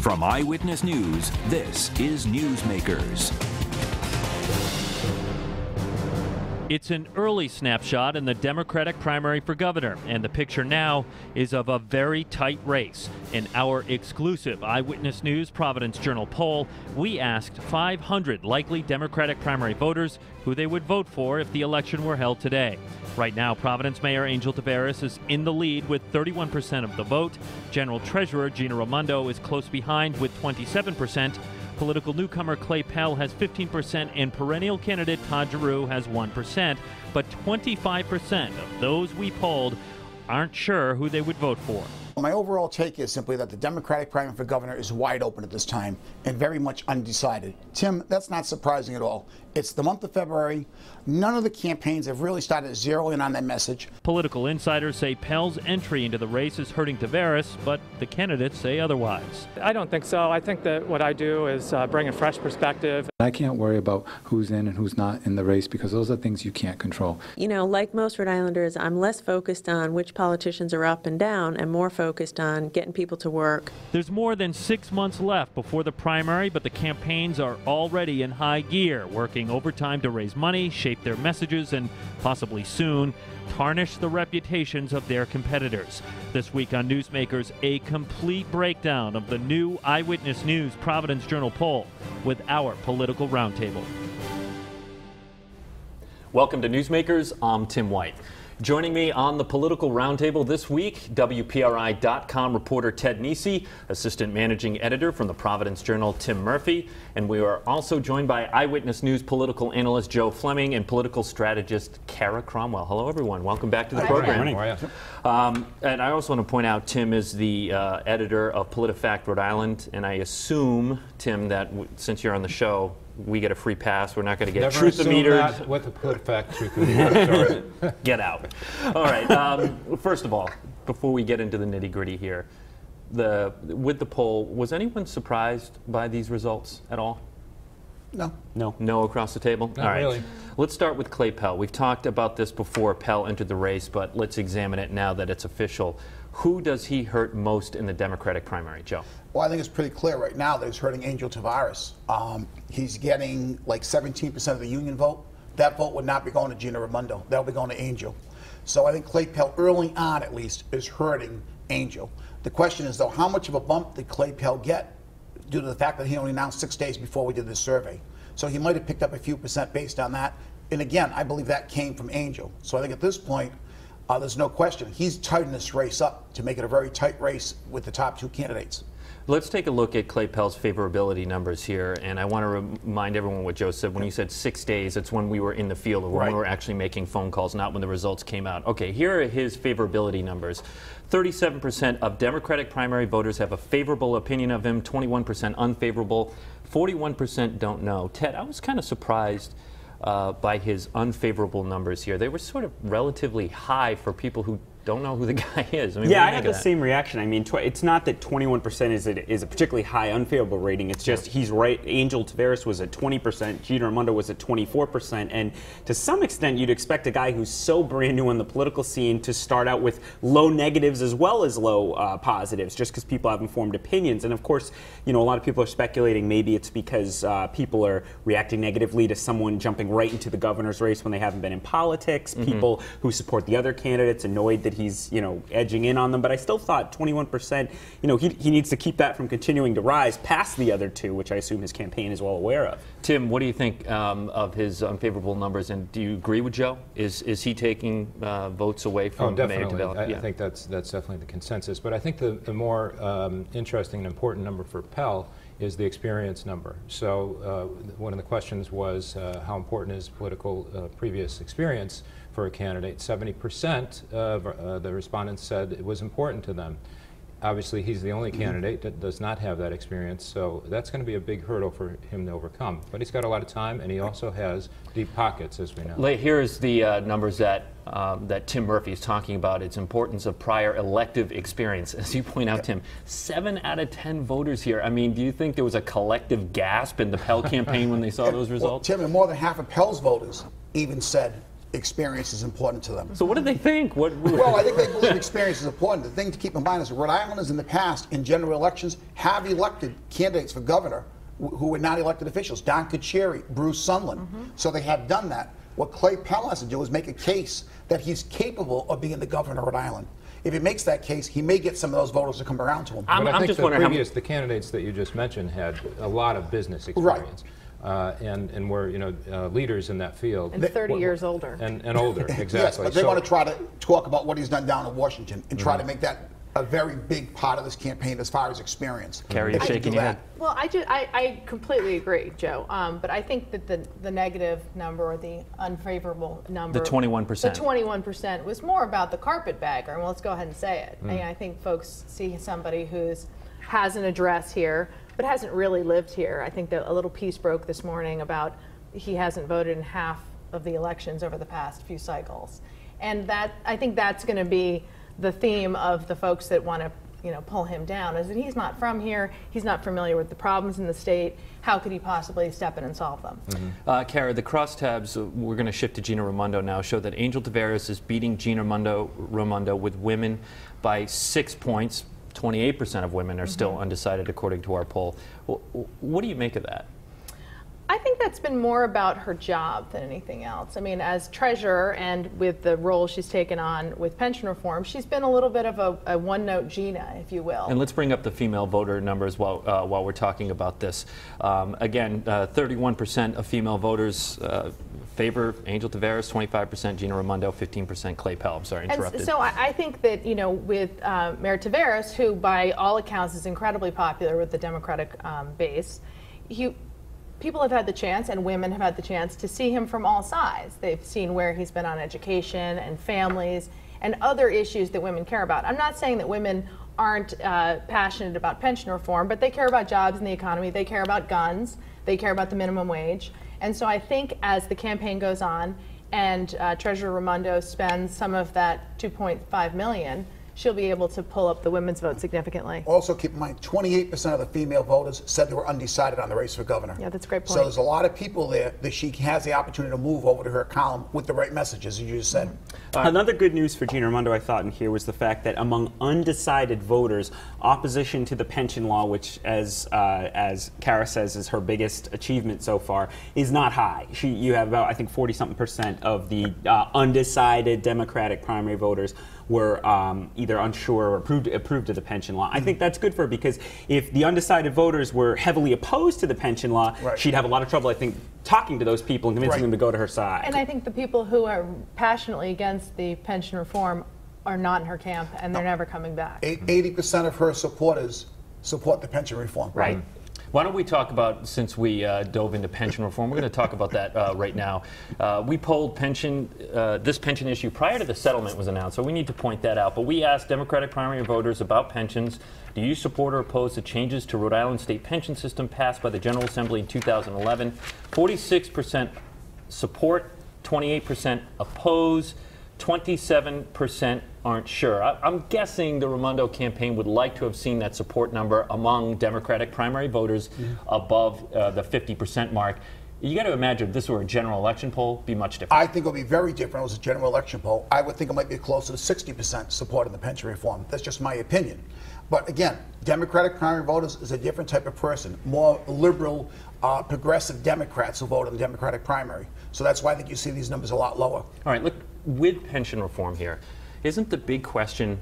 From Eyewitness News, this is Newsmakers. It's an early snapshot in the Democratic primary for governor, and the picture now is of a very tight race. In our exclusive Eyewitness News Providence Journal Poll, we asked 500 likely Democratic primary voters who they would vote for if the election were held today. Right now, Providence Mayor Angel Tavares is in the lead with 31% of the vote. General Treasurer Gina Raimondo is close behind with 27%. Political newcomer Clay Pell has 15%, and perennial candidate Todd Giroux has 1%. But 25% of those we polled aren't sure who they would vote for. My overall take is simply that the Democratic primary for governor is wide open at this time and very much undecided. Tim, that's not surprising at all. It's the month of February. None of the campaigns have really started to zero in on that message. Political insiders say Pell's entry into the race is hurting Tavares, but the candidates say otherwise. I don't think so. I think that what I do is bring a fresh perspective. I can't worry about who's in and who's not in the race because those are things you can't control. You know, like most Rhode Islanders, I'm less focused on which politicians are up and down and more focused on getting people to work. There's more than 6 months left before the primary, but the campaigns are already in high gear, working overtime to raise money, shape their messages, and possibly soon tarnish the reputations of their competitors. This week on Newsmakers, a complete breakdown of the new Eyewitness News Providence Journal Poll with our political roundtable. Welcome to Newsmakers. I'm Tim White. Joining me on the political roundtable this week, WPRI.com reporter Ted Nisi, assistant managing editor from the Providence Journal Tim Murphy, and we are also joined by Eyewitness News political analyst Joe Fleming and political strategist Kara Cromwell. Hello, everyone. Welcome back to the program. And I also want to point out Tim is the editor of PolitiFact Rhode Island, and I assume, Tim, that since you're on the show, we get a free pass. We're not going to get truth metered. What the PolitiFact truth metered. Get out. All right. First of all, before we get into the nitty-gritty here, with the poll, was anyone surprised by these results at all? No. No across the table? Not all right. really. Let's start with Clay Pell. We've talked about this before Pell entered the race, but let's examine it now that it's official. Who does he hurt most in the Democratic primary, Joe? Well, I think it's pretty clear right now that he's hurting Angel Tavares. He's getting like 17% of the union vote. That vote would not be going to Gina Raimondo. That'll be going to Angel. So I think Clay Pell, early on at least, is hurting Angel. The question is, though, how much of a bump did Clay Pell get due to the fact that he only announced 6 days before we did this survey? So he might have picked up a few percent based on that. And again, I believe that came from Angel. So I think at this point, there's no question. He's tightened this race up to make it a very tight race with the top two candidates. Let's take a look at Clay Pell's favorability numbers here, and I want to remind everyone what Joe said. When you said 6 days, it's when we were in the field or when we were actually making phone calls, not when the results came out. Okay, here are his favorability numbers. 37% of Democratic primary voters have a favorable opinion of him, 21% unfavorable, 41% don't know. Ted, I was kind of surprised by his unfavorable numbers here. They were sort of relatively high for people who don't know who the guy is. I mean, yeah, I had the same reaction. I mean, it's not that 21% is a particularly high unfavorable rating. It's just he's right. Angel Tavares was at 20%. Gina Raimondo was at 24%. And to some extent, you'd expect a guy who's so brand new on the political scene to start out with low negatives as well as low positives, just because people have informed opinions. And of course, you know, a lot of people are speculating maybe it's because people are reacting negatively to someone jumping right into the governor's race when they haven't been in politics. People who support the other candidates annoyed that he's, you know, edging in on them. But I still thought 21%, you know, he needs to keep that from continuing to rise past the other two, which I assume his campaign is well aware of. Tim, what do you think of his unfavorable numbers, and do you agree with Joe? Is he taking votes away from Mayor Tavares? I think that's definitely the consensus. But I think the more interesting and important number for Pell is the experience number. So one of the questions was how important is political previous experience for a candidate. 70% of the respondents said it was important to them. Obviously, he's the only candidate that does not have that experience, so that's going to be a big hurdle for him to overcome. But he's got a lot of time, and he also has deep pockets, as we know. Here's the numbers that Tim Murphy is talking about, its importance of prior elective experience. As you point out, Tim, 7 out of 10 voters here. I mean, do you think there was a collective gasp in the Pell campaign when they saw those results? Well, Tim, and more than half of Pell's voters even said experience is important to them. So what do they think? Well, I think they believe experience is important. The thing to keep in mind is Rhode Islanders in the past, in general elections, have elected candidates for governor who were not elected officials. Don Kucheri, Bruce Sunland. So they have done that. What Clay Pell has to do is make a case that he's capable of being the governor of Rhode Island. If he makes that case, he may get some of those voters to come around to him. I think the candidates that you just mentioned had a lot of business experience. And were leaders in that field. And 30 years older. And older, exactly. Yes, but they want to try to talk about what he's done down in Washington and try to make that a very big part of this campaign as far as experience. Carrie, you're shaking your head. Well, I completely agree, Joe. But I think that the negative number or the unfavorable number, the 21%, the 21% was more about the carpetbagger. And let's go ahead and say it. I think folks see somebody who's has an address here, but hasn't really lived here. I think that a little piece broke this morning about he hasn't voted in half of the elections over the past few cycles, and that I think that's going to be the theme of the folks that want to pull him down, is that he's not from here, he's not familiar with the problems in the state. How could he possibly step in and solve them? Kara, the crosstabs, we're going to shift to Gina Raimondo now, show that Angel Taveras is beating Gina Raimondo with women by 6 points. 28% of women are still undecided, according to our poll. What do you make of that? I think that's been more about her job than anything else. I mean, as treasurer and with the role she's taken on with pension reform, she's been a little bit of a one-note Gina, if you will. And let's bring up the female voter numbers while we're talking about this. Again, 31% of female voters favor Angel Taveras, 25% Gina Raimondo, 15% Clay Pell. I'm sorry, interrupted. And so I think that, with Mayor Taveras, who by all accounts is incredibly popular with the Democratic base, people have had the chance, and women have had the chance, to see him from all sides. They've seen where he's been on education and families and other issues that women care about. I'm not saying that women aren't passionate about pension reform, but they care about jobs in the economy, they care about guns, they care about the minimum wage. And so I think as the campaign goes on and Treasurer Raimondo spends some of that $2.5 million, she'll be able to pull up the women's vote significantly. Also keep in mind, 28% of the female voters said they were undecided on the race for governor. Yeah, that's a great point. So there's a lot of people there that she has the opportunity to move over to her column with the right messages, as you just said. Another good news for Gina Raimondo, I thought, in here was the fact that among undecided voters, opposition to the pension law, which, as Kara says, is her biggest achievement so far, is not high. You have about, I think, 40-something% of the undecided Democratic primary voters were either unsure or approved of the pension law. I think that's good for her, because if the undecided voters were heavily opposed to the pension law, she'd have a lot of trouble, I think, talking to those people and convincing them to go to her side. And I think the people who are passionately against the pension reform are not in her camp, and they're never coming back. 80% of her supporters support the pension reform. Right. Why don't we talk about, since we dove into pension reform, we're going to talk about that right now. We polled this pension issue prior to the settlement was announced, so we need to point that out. But we asked Democratic primary voters about pensions. Do you support or oppose the changes to Rhode Island state pension system passed by the General Assembly in 2011? 46% support, 28% oppose, 27% aren't sure. I'm guessing the Raimondo campaign would like to have seen that support number among Democratic primary voters above the 50% mark. You got to imagine if this were a general election poll, it'd be much different. I think it would be very different if it was a general election poll. I would think it might be closer to 60% support in the pension reform. That's just my opinion. But again, Democratic primary voters is a different type of person, more liberal, progressive Democrats who vote in the Democratic primary. So that's why I think you see these numbers a lot lower. All right, look, with pension reform here, isn't the big question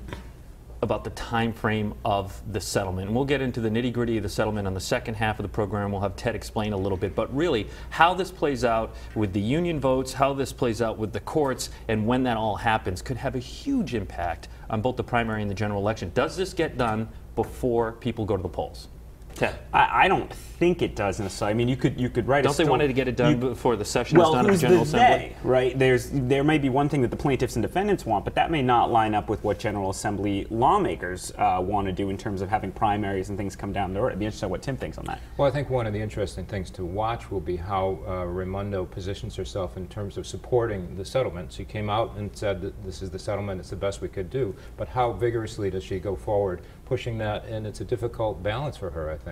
about the time frame of the settlement? And we'll get into the nitty-gritty of the settlement on the second half of the program. We'll have Ted explain a little bit. But really, how this plays out with the union votes, how this plays out with the courts, and when that all happens could have a huge impact on both the primary and the general election. Does this get done before people go to the polls? Ted. I don't think it does necessarily. I mean, you could write. Don't they want to get it done before the session is done at the General Assembly? Right. There may be one thing that the plaintiffs and defendants want, but that may not line up with what General Assembly lawmakers want to do in terms of having primaries and things come down the road. I'd be interested in what Tim thinks on that. Well, I think one of the interesting things to watch will be how Raimondo positions herself in terms of supporting the settlement. She came out and said that this is the settlement, it's the best we could do, but how vigorously does she go forward pushing that? And it's a difficult balance for her, I think.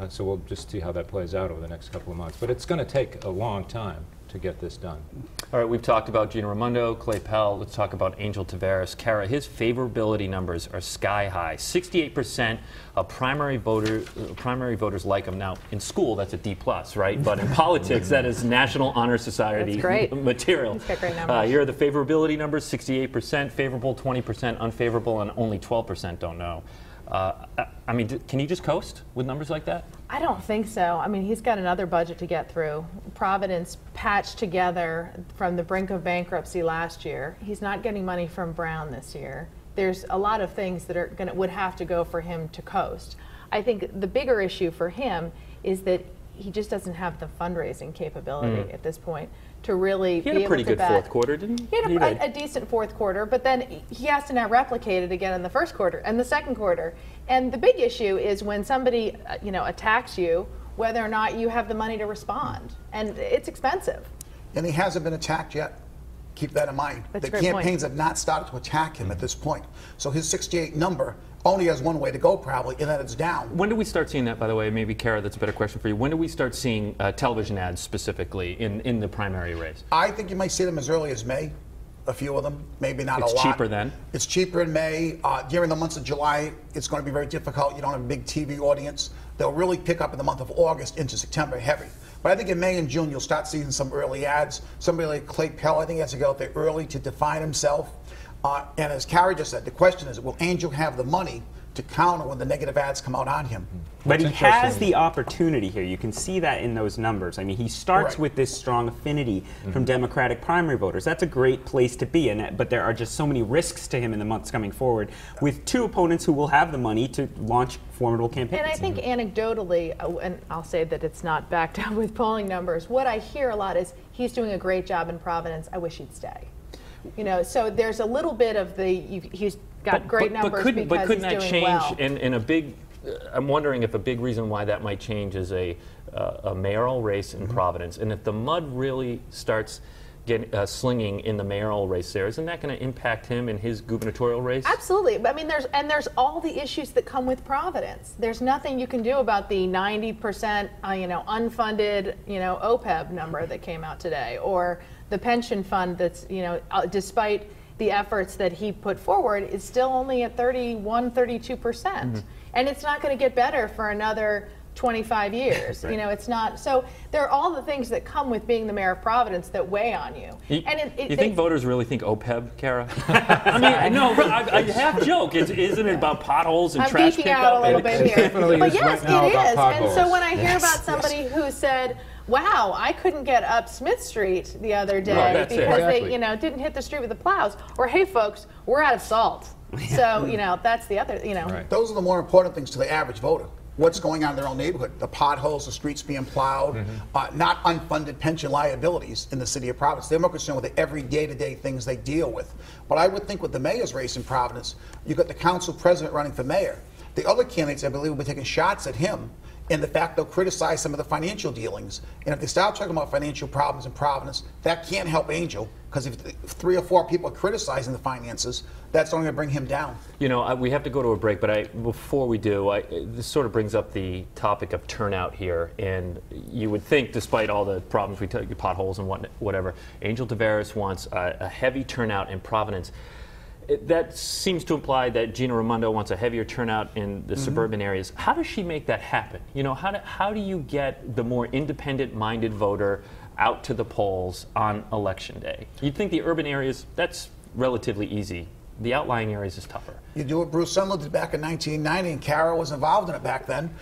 So we'll just see how that plays out over the next couple of months. But it's going to take a long time to get this done. All right, we've talked about Gina Raimondo, Clay Pell. Let's talk about Angel Taveras. Kara, his favorability numbers are sky high. 68% of primary voters like him. Now, in school, that's a D+, right? But in politics, that is National Honor Society material. He's got great numbers. Here are the favorability numbers: 68% favorable, 20% unfavorable, and only 12% don't know. I mean, can you just coast with numbers like that? I don't think so. I mean, he's got another budget to get through. Providence patched together from the brink of bankruptcy last year. He's not getting money from Brown this year. There's a lot of things that would have to go for him to coast. I think the bigger issue for him is that he just doesn't have the fundraising capability at this point to really be able to bet. He had a pretty good fourth quarter, didn't he? He had a decent fourth quarter, but then he has to now replicate it again in the first quarter and the second quarter. And the big issue is when somebody attacks you, whether or not you have the money to respond. And it's expensive. And he hasn't been attacked yet. Keep that in mind. That's the campaigns have not started to attack him at this point. So his 68 number only has one way to go, probably, and then it's down. When do we start seeing that, by the way? Maybe, Kara, that's a better question for you. When do we start seeing television ads specifically in the primary race? I think you might see them as early as May, a few of them, maybe not a lot. It's cheaper then? It's cheaper in May. During the months of July, it's going to be very difficult. You don't have a big TV audience. They'll really pick up in the month of August into September heavy. But I think in May and June, you'll start seeing some early ads. Somebody like Clay Pell, I think, has to go out there early to define himself. And as Kara just said, the question is, will Angel have the money to counter when the negative ads come out on him? But he has the opportunity here. You can see that in those numbers. I mean, he starts with this strong affinity from Democratic primary voters. That's a great place to be in, but there are just so many risks to him in the months coming forward with two opponents who will have the money to launch formidable campaigns. And I think anecdotally, and I'll say that it's not backed up with polling numbers, what I hear a lot is he's doing a great job in Providence. I wish he'd stay. So there's a little bit of he's got great numbers because he's doing well. But couldn't that change in a big? I'm wondering if a big reason why that might change is a mayoral race in Providence, and if the mud really starts slinging in the mayoral race there, isn't that going to impact him in his gubernatorial race? Absolutely. I mean, there's all the issues that come with Providence. There's nothing you can do about the 90% unfunded OPEB number that came out today, or the pension fund that's despite the efforts that he put forward, is still only at 32%. And it's not going to get better for another 25 years. Right. It's not. So there are all the things that come with being the mayor of Providence that weigh on you. You think voters really think OPEB, Kara? I mean, no, I half joke. Isn't it about potholes and trash pickup? I'm geeking out a little bit here. But yes, it is. Potholes. And so when I hear about somebody who said, wow, I couldn't get up Smith Street the other day because they didn't hit the street with the plows. Or, hey, folks, we're out of salt. So, that's the other, Right. Those are the more important things to the average voter. What's going on in their own neighborhood? The potholes, the streets being plowed, not unfunded pension liabilities in the city of Providence. They're more concerned with the every day-to-day things they deal with. But I would think with the mayor's race in Providence, you've got the council president running for mayor. The other candidates, I believe, will be taking shots at him, and the fact they'll criticize some of the financial dealings. And if they start talking about financial problems in Providence, that can't help Angel, because if 3 or 4 people are criticizing the finances, that's only going to bring him down. We have to go to a break, but before we do, this sort of brings up the topic of turnout here. And you would think, despite all the problems we took, potholes and whatever, Angel Taveras wants a heavy turnout in Providence. That seems to imply that Gina Raimondo wants a heavier turnout in the suburban areas. How does she make that happen? How do you get the more independent-minded voter out to the polls on election day? You'd think the urban areas, that's relatively easy. The outlying areas is tougher. You do what Bruce Sundlund did back in 1990, and Kara was involved in it back then.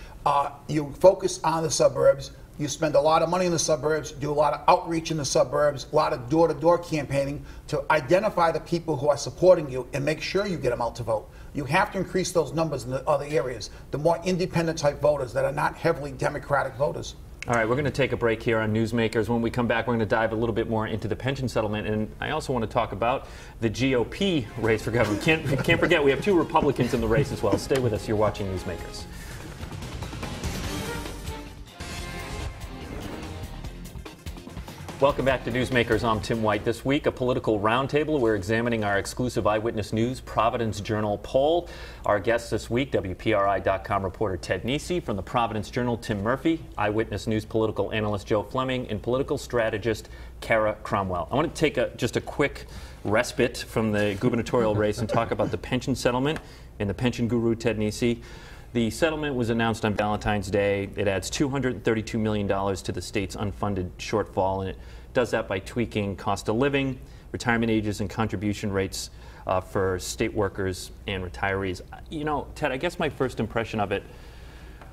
You focus on the suburbs. You spend a lot of money in the suburbs, do a lot of outreach in the suburbs, a lot of door-to-door campaigning to identify the people who are supporting you and make sure you get them out to vote. You have to increase those numbers in the other areas, the more independent-type voters that are not heavily Democratic voters. All right, we're going to take a break here on Newsmakers. When we come back, we're going to dive a little bit more into the pension settlement, and I also want to talk about the GOP race for governor. Can't forget, we have 2 Republicans in the race as well. Stay with us. You're watching Newsmakers. Welcome back to Newsmakers. I'm Tim White. This week, a political roundtable. We're examining our exclusive Eyewitness News Providence Journal Poll. Our guests this week, WPRI.com reporter Ted Nesi, from the Providence Journal, Tim Murphy, Eyewitness News political analyst Joe Fleming, and political strategist Kara Cromwell. I want to take just a quick respite from the gubernatorial race and talk about the pension settlement and the pension guru Ted Nesi. The settlement was announced on Valentine's Day. It adds $232 million to the state's unfunded shortfall, and it does that by tweaking cost of living, retirement ages, and contribution rates for state workers and retirees. You know, Ted, I guess my first impression of it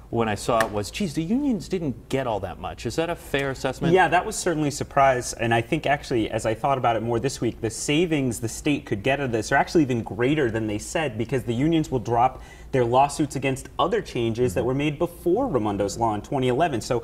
when I saw it was, geez, the unions didn't get all that much. Is that a fair assessment? Yeah, that was certainly a surprise. And I think actually, as I thought about it more this week, the savings the state could get out of this are actually even greater than they said, because the unions will drop their lawsuits against other changes that were made before Raimondo's law in 2011. So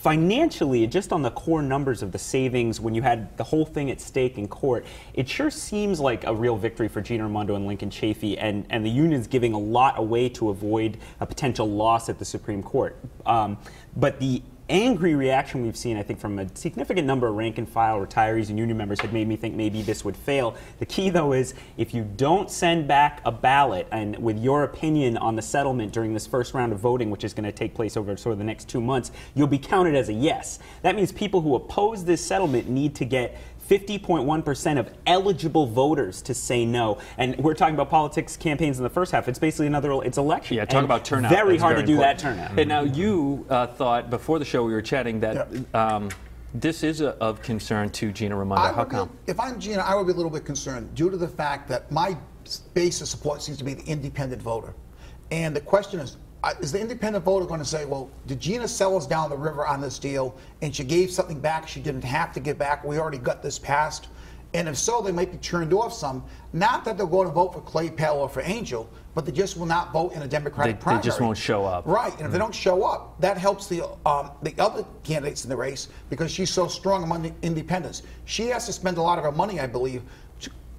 financially, just on the core numbers of the savings, when you had the whole thing at stake in court, it sure seems like a real victory for Gina Raimondo and Lincoln Chafee, and the unions giving a lot away to avoid a potential loss at the Supreme Court. But the angry reaction we've seen, I think, from a significant number of rank-and-file retirees and union members had made me think maybe this would fail. The key, though, is if you don't send back a ballot and with your opinion on the settlement during this first round of voting, which is going to take place over sort of the next 2 months, you'll be counted as a yes. That means people who oppose this settlement need to get 50.1% of eligible voters to say no. And we're talking about politics campaigns in the first half. It's basically it's election. Yeah, talk about turnout. Very hard to do that turnout. And now you thought, before the show we were chatting, that this is of concern to Gina Raimondo. How come? If I'm Gina, I would be a little bit concerned due to the fact that my base of support seems to be the independent voter. And the question is the independent voter going to say, well, did Gina sell us down the river on this deal and she gave something back she didn't have to give back? We already got this passed. And if so, they might be turned off some. Not that they'll go to vote for Clay Pell or for Angel, but they just will not vote in a Democratic primary. They just won't show up. Right, and if they don't show up, that helps the other candidates in the race because she's so strong among the independents. She has to spend a lot of her money, I believe,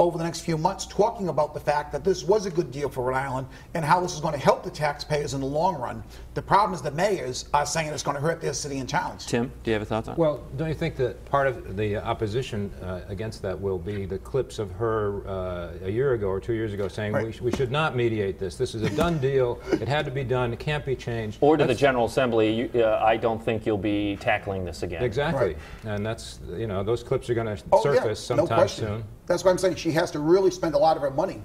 over the next few months talking about the fact that this was a good deal for Rhode Island and how this is going to help the taxpayers in the long run. The problem is the mayors are saying it's going to hurt their city and towns. Tim, do you have a thought on it? Well, don't you think that part of the opposition against that will be the clips of her a year ago or 2 years ago saying we should not mediate this. This is a done deal. It had to be done. It can't be changed. Or to the General Assembly, I don't think you'll be tackling this again. Exactly. Right. And that's, you know, those clips are going to surface sometime soon. That's why I'm saying she has to really spend a lot of her money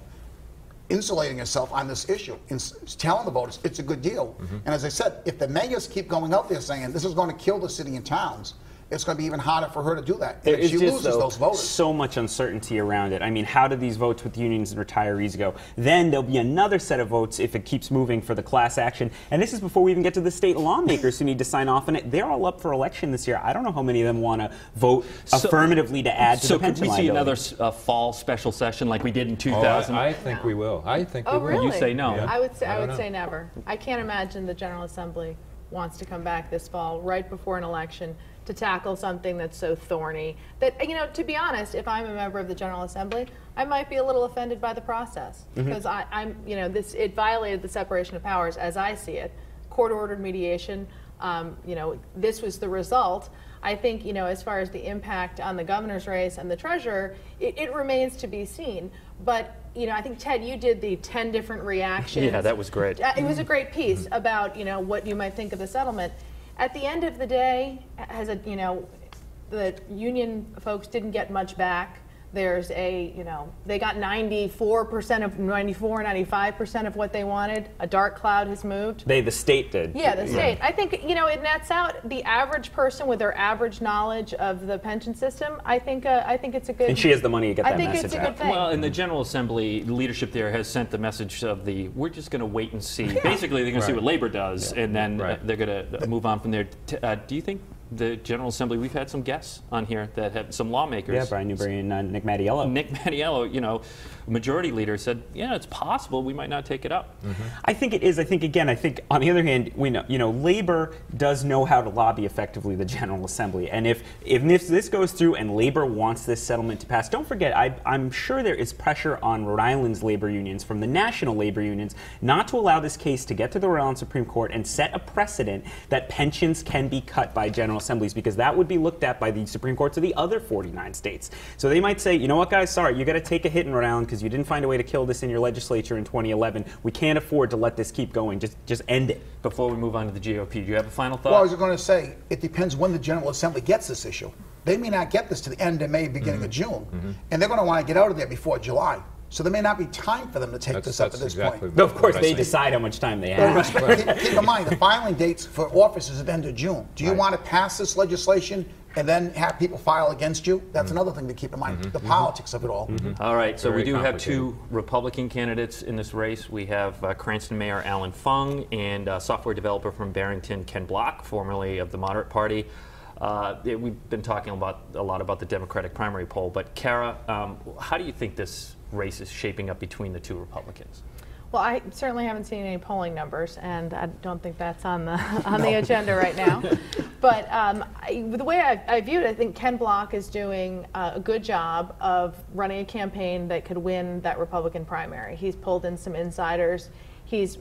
insulating herself on this issue and telling the voters it's a good deal. And as I said, if the mayors keep going out there saying this is going to kill the city and towns, it's going to be even harder for her to do that. There if she loses those voters. So much uncertainty around it. I mean, how do these votes with unions and retirees go? Then there'll be another set of votes if it keeps moving for the class action. And this is before we even get to the state lawmakers who need to sign off on it. They're all up for election this year. I don't know how many of them want to vote affirmatively to add to the pension liability. So could we see another fall special session like we did in 2000? I think we will. I think we will. Really? You say no. Yeah. I would say never. I can't imagine the General Assembly wants to come back this fall right before an election to tackle something that's so thorny that, you know, to be honest, if I'm a member of the General Assembly, I might be a little offended by the process because I'm, you know, it violated the separation of powers as I see it. Court-ordered mediation, you know, this was the result. I think, you know, as far as the impact on the governor's race and the treasurer, it remains to be seen. But, you know, I think, Ted, you did the 10 different reactions. Yeah, that was great. It was a great piece about, you know, what you might think of the settlement. At the end of the day, you know, the union folks didn't get much back. There's you know, they got 95% of what they wanted. A dark cloud has moved. The state did. Yeah, the state. I think, you know, it nets out the average person with their average knowledge of the pension system. I think it's a good. And she has the money to get that message out. I think it's a good thing. Well, in the General Assembly, the leadership there has sent the message of we're just going to wait and see. Basically, they're going to see what Labor does, and then they're going to move on from there. Do you think the General Assembly, we've had some guests on here that have some lawmakers. Yeah, Brian Newberry and Nick Mattiello. Nick Mattiello, you know, majority leader, said, yeah, it's possible we might not take it up. I think it is. I think on the other hand, we know, you know, Labor does know how to lobby effectively the General Assembly. And if this goes through and Labor wants this settlement to pass, don't forget, I'm sure there is pressure on Rhode Island's labor unions from the national labor unions not to allow this case to get to the Rhode Island Supreme Court and set a precedent that pensions can be cut by General General Assemblies, because that would be looked at by the Supreme Courts of the other 49 states. So they might say, you know what, guys, sorry, you got to take a hit in Rhode Island because you didn't find a way to kill this in your legislature in 2011. We can't afford to let this keep going. Just end it. Before we move on to the GOP, do you have a final thought? Well, I was going to say, it depends when the General Assembly gets this issue. They may not get this to the end of May, beginning of June, and they're going to want to get out of there before July. So there may not be time for them to take this up at this point. But of course, they decide how much time they have. Keep in mind, the filing dates for office is at the end of June. Do you want to pass this legislation and then have people file against you? That's another thing to keep in mind, the politics of it all. All right, so Very we do have complicated. 2 Republican candidates in this race. We have Cranston Mayor Alan Fung and software developer from Barrington, Ken Block, formerly of the Moderate Party. We've been talking a lot about the Democratic primary poll, but Kara, how do you think this race is shaping up between the 2 Republicans? Well, I certainly haven't seen any polling numbers, and I don't think that's on the agenda right now. But the way I view it, I think Ken Block is doing a good job of running a campaign that could win that Republican primary. He's pulled in some insiders. He's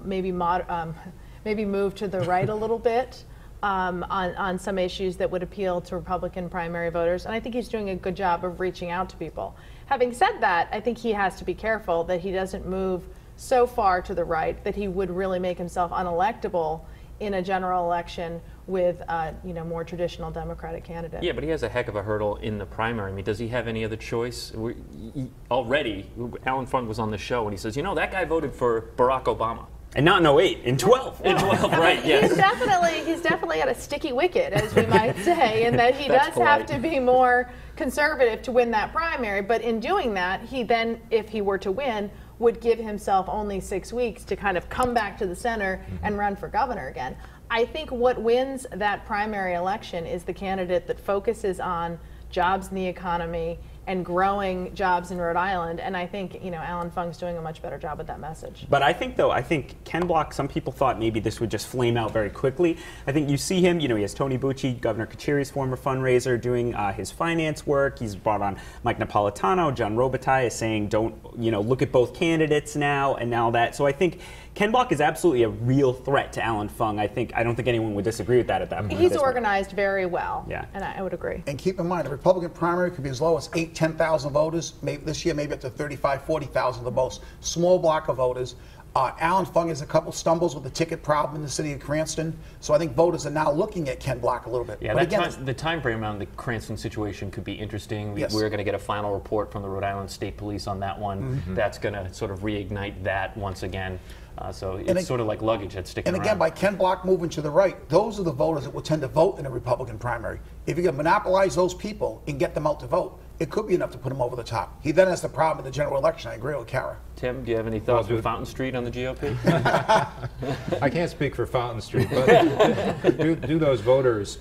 maybe moved to the right a little bit on some issues that would appeal to Republican primary voters, and I think he's doing a good job of reaching out to people. Having said that, I think he has to be careful that he doesn't move so far to the right that he would really make himself unelectable in a general election with more traditional Democratic candidates. Yeah, but he has a heck of a hurdle in the primary. I mean, does he have any other choice? Already, Alan Fung was on the show and he says, you know, that guy voted for Barack Obama. And not in 08, in 12. In 12, right, yes. He's definitely at a sticky wicket, as we might say, in that he does have to be more conservative to win that primary. But in doing that, he then, if he were to win, would give himself only 6 weeks to kind of come back to the center and run for governor again. I think what wins that primary election is the candidate that focuses on jobs in the economy and growing jobs in Rhode Island, and I think Alan Fung's doing a much better job with that message. But I think Ken Block, some people thought maybe this would just flame out very quickly. I think you see him, he has Tony Bucci, Governor Kucheri's former fundraiser, doing his finance work. He's brought on Mike Napolitano. John Robitaille is saying, don't, look at both candidates now and now that. So I think Ken Block is absolutely a real threat to Alan Fung. I don't think anyone would disagree with that at that point. He's organized very well, yeah, and I would agree. And keep in mind, the Republican primary could be as low as 10,000 voters. Maybe this year, maybe up to 35, 40,000, the most small block of voters. Alan Fung has a couple stumbles with the ticket problem in the city of Cranston, so I think voters are now looking at Ken Block a little bit. Yeah, but the time frame on the Cranston situation could be interesting. Yes. We're going to get a final report from the Rhode Island State Police on that one. That's going to sort of reignite that once again. So it's sort of like luggage that's sticking around. And again, by Ken Block moving to the right, those are the voters that will tend to vote in a Republican primary. If you can monopolize those people and get them out to vote, it could be enough to put him over the top. He then has the problem in the general election. I agree with Kara. Tim, do you have any thoughts on Fountain Street on the GOP? I can't speak for Fountain Street, but do those voters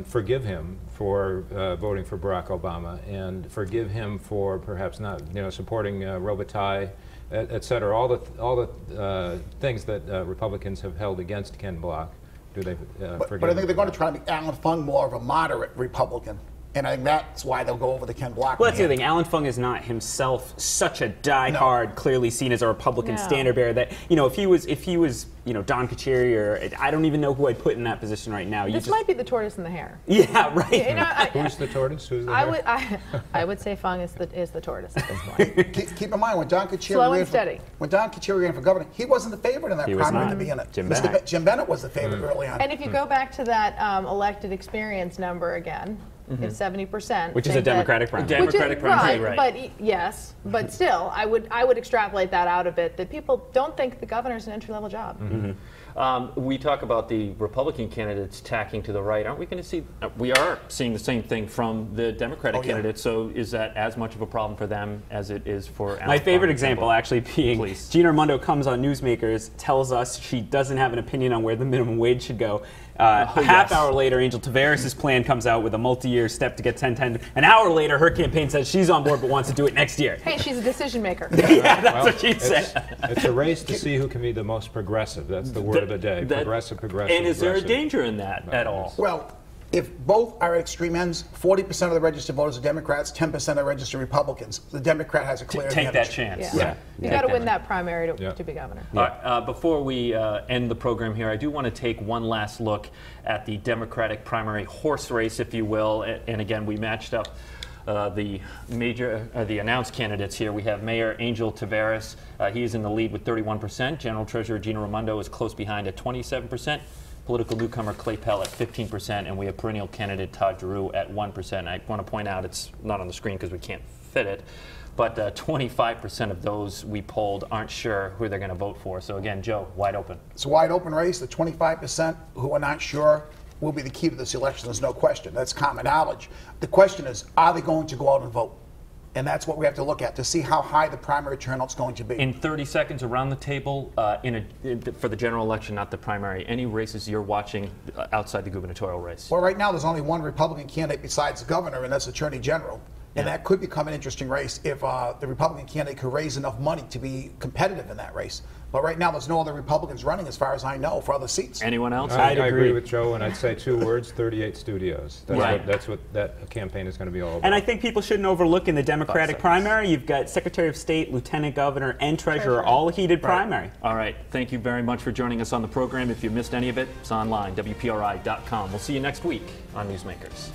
forgive him for voting for Barack Obama and forgive him for perhaps not, supporting Robitaille, et cetera, all the things that Republicans have held against Ken Block? Do they forgive But I think him they're going to try to make Alan Fung more of a moderate Republican. And I think that's why they'll go over to Ken Block. Well, that's the other thing. Alan Fung is not himself such a diehard, clearly seen as a Republican standard bearer that, if he was, Don Kucheri, or I don't even know who I'd put in that position right now. This might be the tortoise and the hare. Yeah, right. Who's the tortoise? Who's the hare? I would say Fung is the tortoise at this point. Keep in mind, when Don Kucheri Slow and steady. When Don Kucheri ran for governor, he wasn't the favorite in that primary to be in it. Jim Bennett was the favorite early on. And if you go back to that elected experience number again, it's 70%. Which is a Democratic primary. Democratic primary, right. But yes, but still, I would extrapolate that out a bit, that people don't think the governor's an entry-level job. We talk about the Republican candidates tacking to the right. Aren't we going to see? We are seeing the same thing from the Democratic candidates. So is that as much of a problem for them as it is for Alan My favorite Fung, example actually being Gina Raimondo comes on Newsmakers, tells us she doesn't have an opinion on where the minimum wage should go. A half hour later, Angel Tavares' plan comes out with a multi-year step to get 1010. An hour later, her campaign says she's on board but wants to do it next year. Hey, she's a decision maker. Yeah, that's what she'd say. It's a race to see who can be the most progressive. That's the word of the day. Progressive. And is there a danger in that at all? Well, If both are at extreme ends, 40% of the registered voters are Democrats, 10% are registered Republicans. The Democrat has a clear Take that advantage. chance. Yeah. You got to win that primary to, Yeah. to be governor. All right, before we end the program here, I do want to take one last look at the Democratic primary horse race, if you will. And again, we matched up the announced candidates here. We have Mayor Angel Taveras. He is in the lead with 31%. General Treasurer Gina Raimondo is close behind at 27%. Political newcomer Clay Pell at 15%, and we have perennial candidate Todd Giroux at 1%. I want to point out, it's not on the screen because we can't fit it, but 25% of those we polled aren't sure who they're going to vote for. So again, Joe, wide open. It's a wide open race. The 25% who are not sure will be the key to this election. There's no question. That's common knowledge. The question is, are they going to go out and vote? And that's what we have to look at to see how high the primary turnout's going to be. In 30 seconds around the table, for the general election, not the primary, any races you're watching outside the gubernatorial race? Well, right now there's only one Republican candidate besides the governor, and that's Attorney General. And that could become an interesting race if the Republican candidate could raise enough money to be competitive in that race. But right now, there's no other Republicans running, as far as I know, for other seats. Anyone else? I agree with Joe, and I'd say 2 words: 38 studios. That's what that campaign is going to be all about. And I think people shouldn't overlook in the Democratic primary, you've got Secretary of State, Lieutenant Governor, and Treasurer, all heated primary. All right. Thank you very much for joining us on the program. If you missed any of it, it's online, WPRI.com. We'll see you next week on Newsmakers.